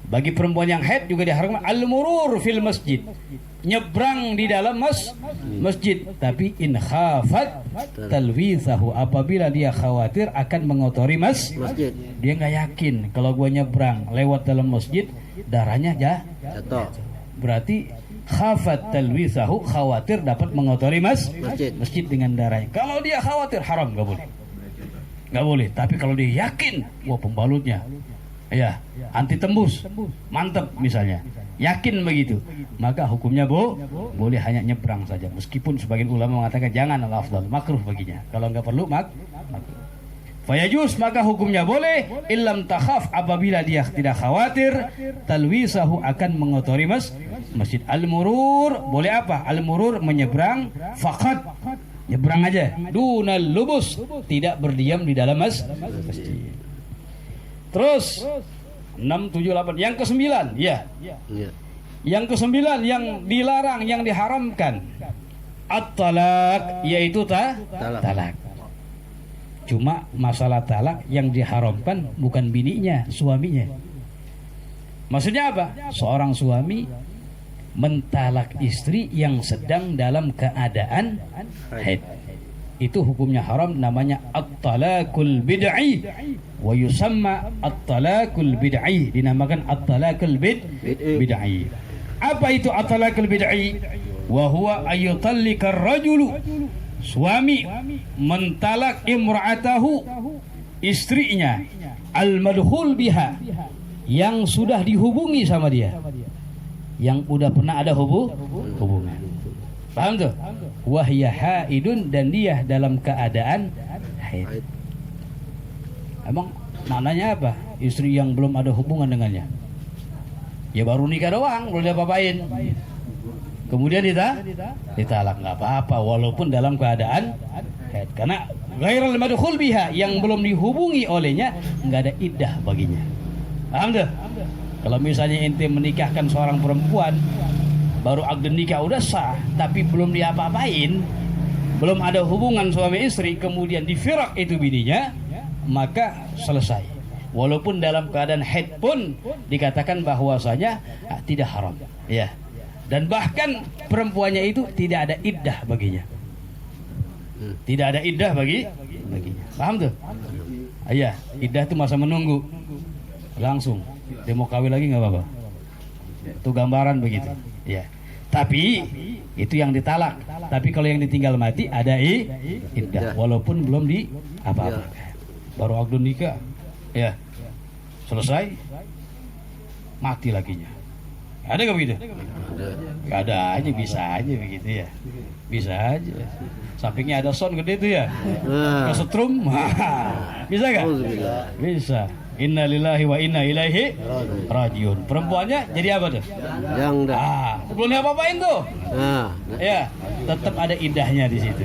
Bagi perempuan yang haid juga diharamkan al-murur fil masjid. Nyebrang di dalam masjid, tapi in khafat talwithahu, apabila dia khawatir akan mengotori masjid. Dia nggak yakin kalau gua nyebrang lewat dalam masjid darahnya jatuh. Berarti khafat talwithahu, khawatir dapat mengotori masjid dengan darahnya. Kalau dia khawatir haram, nggak boleh. Tapi kalau dia yakin, wah pembalutnya ya anti tembus, mantap misalnya, yakin begitu, maka hukumnya boleh hanya nyebrang saja. Meskipun sebagian ulama mengatakan jangan, al-afdal, makruh baginya. Kalau nggak perlu makruh. Fayajuz, maka hukumnya boleh. Illam takhaf, apabila dia tidak khawatir talwisahu, akan mengotori masjid. Al-murur boleh apa? Al-murur menyeberang, faqat nyebrang aja. Dunal lubus, tidak berdiam di dalam masjid. Terus 6, 7, 8. Yang ke-9 ya. Yang ke-9 yang dilarang, yang diharamkan, at-talak, yaitu talak. Cuma masalah talak yang diharamkan bukan bininya, suaminya. Maksudnya apa? Seorang suami mentalak istri yang sedang dalam keadaan haid. Itu hukumnya haram, namanya at-talakul bid'i, wa yusamma at-talakul bid'i, dinamakan at-talakul bid'i. Apa itu at-talakul bid'i? Wa huwa ayutallika ar-rajulu, suami mentalak imra'atahu, istrinya, al-madkhul biha, yang sudah dihubungi sama dia, yang udah pernah ada hubungan. Paham tuh? Wahya haidun, dan dia dalam keadaan haid. Emang maknanya apa? Istri yang belum ada hubungan dengannya, ya baru nikah doang, belum diapa-apain, kemudian ditalak, nggak apa-apa walaupun dalam keadaan haid, karena ghairul madkhul biha, yang belum dihubungi olehnya, nggak ada iddah baginya. Paham tuh? Kalau misalnya ente menikahkan seorang perempuan, baru akad nikah udah sah, tapi belum diapa-apain, belum ada hubungan suami istri, kemudian difirak itu bininya, maka selesai. Walaupun dalam keadaan haid pun dikatakan bahwasanya tidak haram, ya. Dan bahkan perempuannya itu tidak ada iddah baginya, tidak ada iddah baginya. Paham tuh? Iya, iddah itu masa menunggu, langsung dia mau kawin lagi nggak apa-apa. Itu gambaran begitu. Ya, tapi itu yang ditalak. Tapi kalau yang ditinggal mati ada iddah, walaupun belum di apa-apa. Baru akad nikah, ya selesai, mati lakinya. Ada nggak begitu? Gak ada aja, bisa aja begitu ya, bisa aja. Sampingnya ada sound gede itu ya, kesetrum, bisa nggak? Bisa. Inna lillahi wa inna ilaihi rajiun. Perempuannya jadi apa tuh? Belum apa-apain tuh. Ya, tetap ada iddahnya di situ.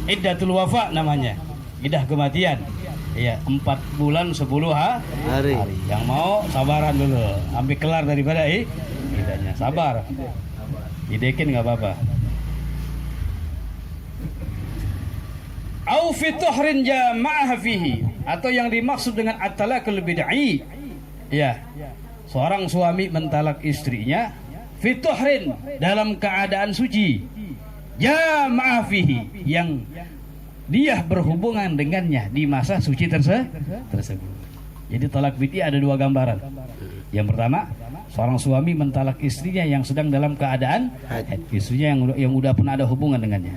Iddatul wafa namanya, iddah kematian. Ya, 4 bulan 10 hari. Yang mau sabaran dulu, sampai kelar daripada iddahnya. Sabar. Idekin nggak apa-apa. Au fi tuhrin jama'ah fihi, atau yang dimaksud dengan at-talaqul bid'i, ya, seorang suami mentalak istrinya fituhrin dalam keadaan suci, jama'a fihi yang dia berhubungan dengannya di masa suci tersebut. Jadi talak bid'i ada dua gambaran. Yang pertama, seorang suami mentalak istrinya yang sedang dalam keadaan haid, istrinya yang udah pernah ada hubungan dengannya.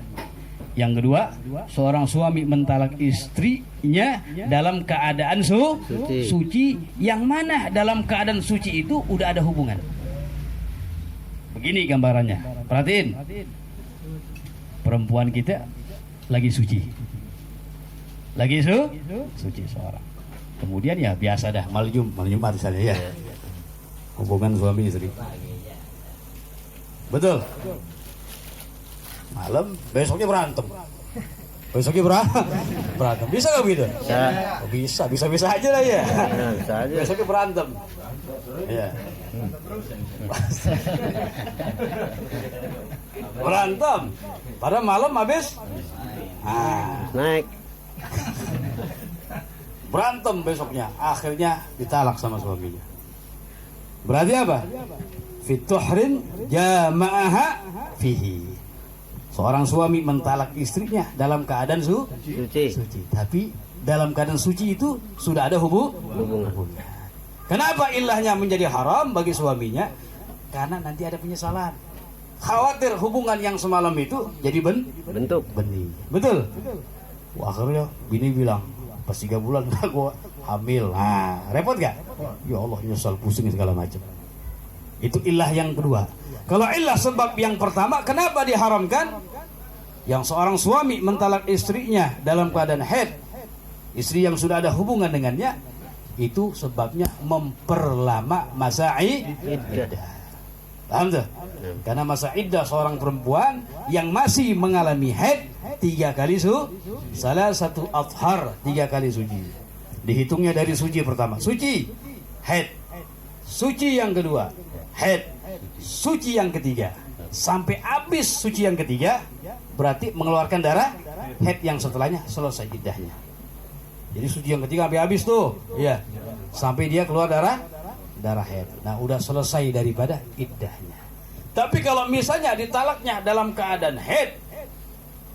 Yang kedua, seorang suami mentalak istrinya dalam keadaan suci, yang mana dalam keadaan suci itu udah ada hubungan. Begini gambarannya, perhatiin. Perempuan kita lagi suci, suci seorang. Kemudian ya biasa dah malam Jumat misalnya ya, hubungan suami istri. Betul. Malam, besoknya berantem. Berantem. Bisa nggak begitu? Bisa aja lah ya. Bisa aja. Besoknya berantem. Ya. Berantem. Pada malam habis. Naik. Berantem besoknya. Akhirnya ditalak sama suaminya. Berarti apa? Fituhrin jama'aha fihi. Seorang suami mentalak istrinya dalam keadaan suci. Tapi dalam keadaan suci itu sudah ada hubungan. Kenapa ilahnya menjadi haram bagi suaminya? Karena nanti ada penyesalan. Khawatir hubungan yang semalam itu jadi bentuk benih. Betul? Wah, akhirnya bini bilang, pas 3 bulan gua hamil. Nah, repot gak? Ya Allah, nyesal, pusing segala macam. Itu ilah yang kedua. Kalau ilah sebab yang pertama, kenapa diharamkan? Yang seorang suami mentalak istrinya dalam keadaan haid, istri yang sudah ada hubungan dengannya, itu sebabnya memperlama masa iddah. Paham tuh? Karena masa iddah seorang perempuan yang masih mengalami haid 3 kali salah satu athhar, 3 kali suci. Dihitungnya dari suci pertama, suci, haid, suci yang kedua, haid, suci yang ketiga, sampai habis suci yang ketiga, berarti mengeluarkan darah haid yang setelahnya selesai iddahnya. Jadi suci yang ketiga sampai habis tuh, ya, sampai dia keluar darah haid. Nah, udah selesai daripada iddahnya. Tapi kalau misalnya ditalaknya dalam keadaan haid,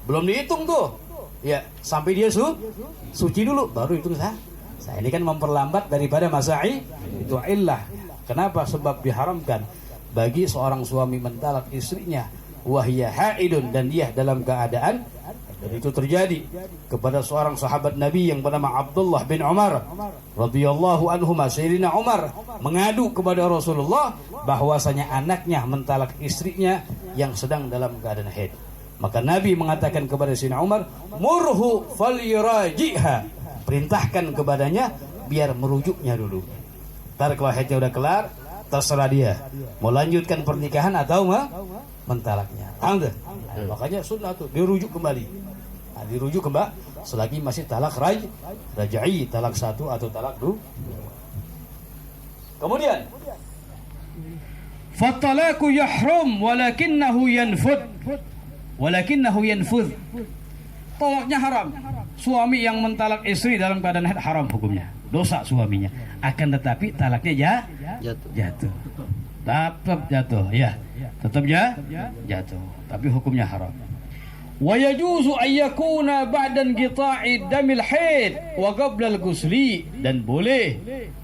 belum dihitung tuh, ya, sampai dia suci dulu, baru hitung sah. Ini kan memperlambat daripada masa itu illah. Kenapa? Sebab diharamkan bagi seorang suami mentalak istrinya wahya haidun, dan dia dalam keadaan, dan itu terjadi kepada seorang sahabat Nabi yang bernama Abdullah bin Umar radhiyallahu anhuma. Sayyidina Umar mengadu kepada Rasulullah bahwasanya anaknya mentalak istrinya yang sedang dalam keadaan haid. Maka Nabi mengatakan kepada Sayyidina Umar, murhu falyuraji'ha, perintahkan kepadanya biar merujuknya dulu. Ntar kalau haidnya udah kelar, terserah dia mau lanjutkan pernikahan atau mentalaknya. Nah, makanya sunnah tuh dirujuk kembali. Nah, dirujuk kembali selagi masih talak raj'i, talak 1 atau talak 2. Kemudian fattalaku yahrum walakinnahu yanfudh. Talaknya haram. Suami yang mentalak istri dalam keadaan haid haram hukumnya. Dosa suaminya. Akan tetapi talaknya jatuh. Tetap jatuh, ya. Tetap jatuh. Tapi hukumnya haram. Wa yajuzu an yakuna ba'da inqita'i damil haid wa qabla al-ghusli, dan boleh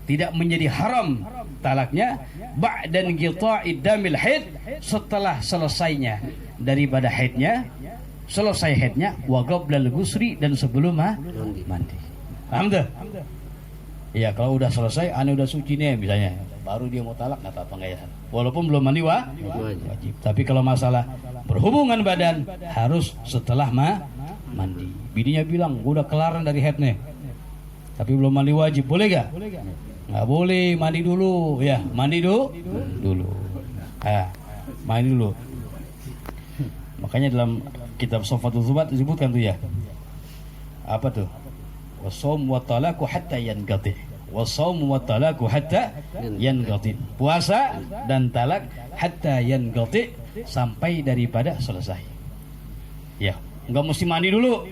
tidak menjadi haram talaknya ba'da inqita'i damil haid, setelah selesainya daripada haidnya, selesai haidnya, wa qabla al-ghusli, dan sebelum mandi. Paham tuh? Ya, kalau udah selesai, udah suci nih misalnya, baru dia mau talak, nggak apa-apa nggak ya? Walaupun belum mandi wajib. Tapi kalau masalah berhubungan badan harus setelah mandi. Bininya bilang, gua udah kelaran dari haid nih, tapi belum mandi wajib, boleh gak? Nggak boleh, mandi dulu, ya, mandi dulu. Mandi dulu. Makanya dalam kitab Sofatul Zubat disebutkan tuh ya, apa tuh? Wasawm wa talaku hatta yanqati. Wasawm wa talaku hatta yanqati. Puasa dan talak hatta yanqati, sampai daripada selesai. Ya, enggak mesti mandi dulu.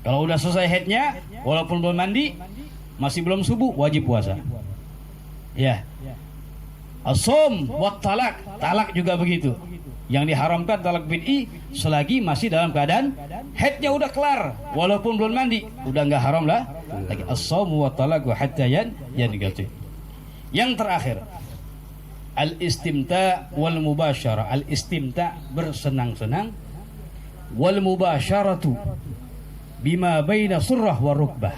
Kalau udah selesai haidnya, walaupun belum mandi, masih belum subuh, wajib puasa. Ya. As-shaum wa talak, talak juga begitu. Yang diharamkan talak bid'i selagi masih dalam keadaan haidnya udah kelar, walaupun belum mandi, udah nggak haram lah. Lagi as-shaum wa talak wa hatta yanqati. Yang terakhir, al-istimta wal mubasyarah. Al-istimta bersenang-senang, wal mubasyaratu bima baina surrah wa rukbah.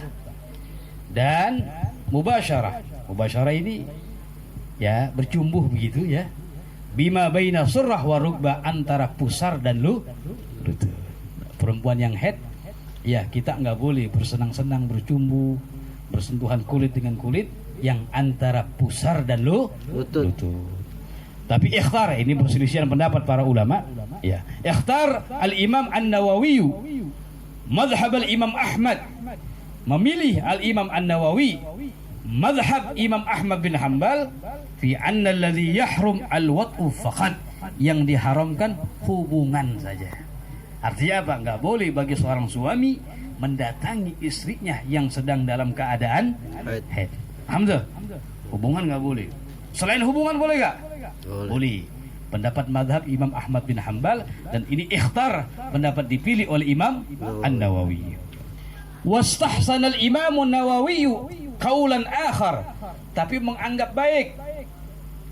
Dan mubasyarah. Mubasyarah ini ya bercumbuh begitu ya. Bima baina surrah wa rukbah, antara pusar dan lutut. Perempuan yang haid ya kita nggak boleh bersenang-senang bercumbu, bersentuhan kulit dengan kulit yang antara pusar dan lutut. Tapi ikhtar, ini perselisihan pendapat para ulama ya. Ikhtar al-Imam An-Nawawi madhhab al-Imam Ahmad, memilih al-Imam An-Nawawi madhhab Imam Ahmad bin Hanbal fi anna alladhi yahrum al-wat'u faqat, yang diharamkan hubungan saja. Artinya apa? Nggak boleh bagi seorang suami mendatangi istrinya yang sedang dalam keadaan haid. Alhamdulillah. Hubungan nggak boleh. Selain hubungan boleh nggak? Boleh. Pendapat madhab Imam Ahmad bin Hanbal, dan ini ikhtar, pendapat dipilih oleh Imam An-Nawawi. Wastahsan al-Imam An-Nawawi kaulan akhar, tapi menganggap baik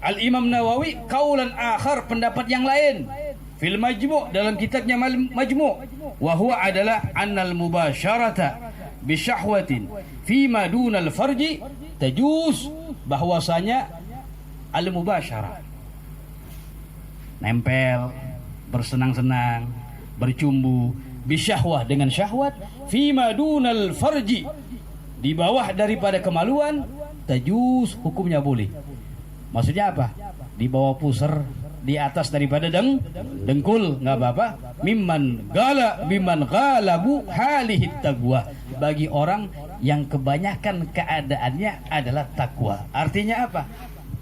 Al-Imam Nawawi kaulan akhar, pendapat yang lain, fil majmu', dalam kitabnya majmu', wa huwa adalah annal mubasyarata bi syahwatin fi ma dunal farji tajuz, bahwasanya al-mubasyarah, nempel, bersenang-senang, bercumbu, bisyahwah, dengan syahwat, fima dunal farji, di bawah daripada kemaluan, tajuz, hukumnya boleh. Maksudnya apa? Di bawah pusar, di atas daripada dengkul, nggak apa-apa. Mimman ghalabu halihi taqwa, bagi orang yang kebanyakan keadaannya adalah takwa. Artinya apa?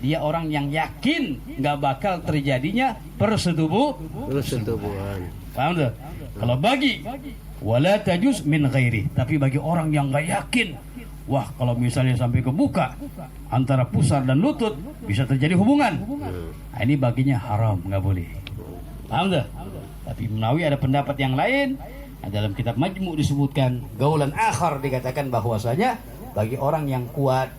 Dia orang yang yakin nggak bakal terjadinya persetubuhan. Paham tuh? Kalau bagi wala tajuz min ghairi, tapi bagi orang yang nggak yakin, wah kalau misalnya sampai kebuka antara pusar dan lutut bisa terjadi hubungan, nah, ini baginya haram, nggak boleh. Paham tuh? Tapi Nawawi ada pendapat yang lain. Nah, dalam kitab Majmu' disebutkan gaulan akhar, dikatakan bahwasanya bagi orang yang kuat,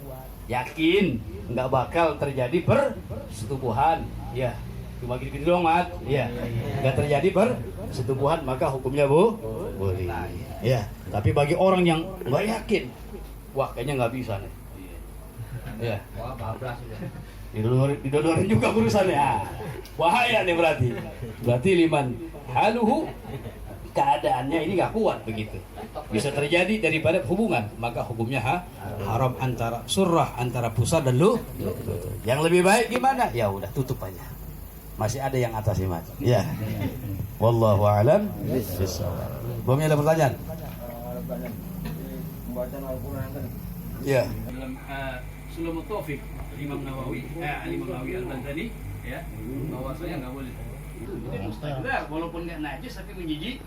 yakin nggak bakal terjadi persetubuhan, ya cuma gitu doang mat, ya nggak terjadi persetubuhan, maka hukumnya boleh, ya. Tapi bagi orang yang nggak yakin, wah kayaknya nggak bisa nih, ya didodorin juga urusannya, bahaya nih berarti liman haluhu, keadaannya ini nggak kuat begitu, bisa terjadi daripada hubungan, maka hukumnya haram antara surah, antara pusar dan lu. Yang lebih baik gimana? Ya udah tutup aja. Masih ada yang atas iman. Ya. Wallahu a'lam bishawab. Belum ada pertanyaan? Bacaan Al-Qur'an kan. Ya. Dalam Sulamut Taufik Imam Nawawi Al-Bantani ya, bahwasanya enggak boleh. Itu mustahil, walaupun nggak najis tapi menjijik.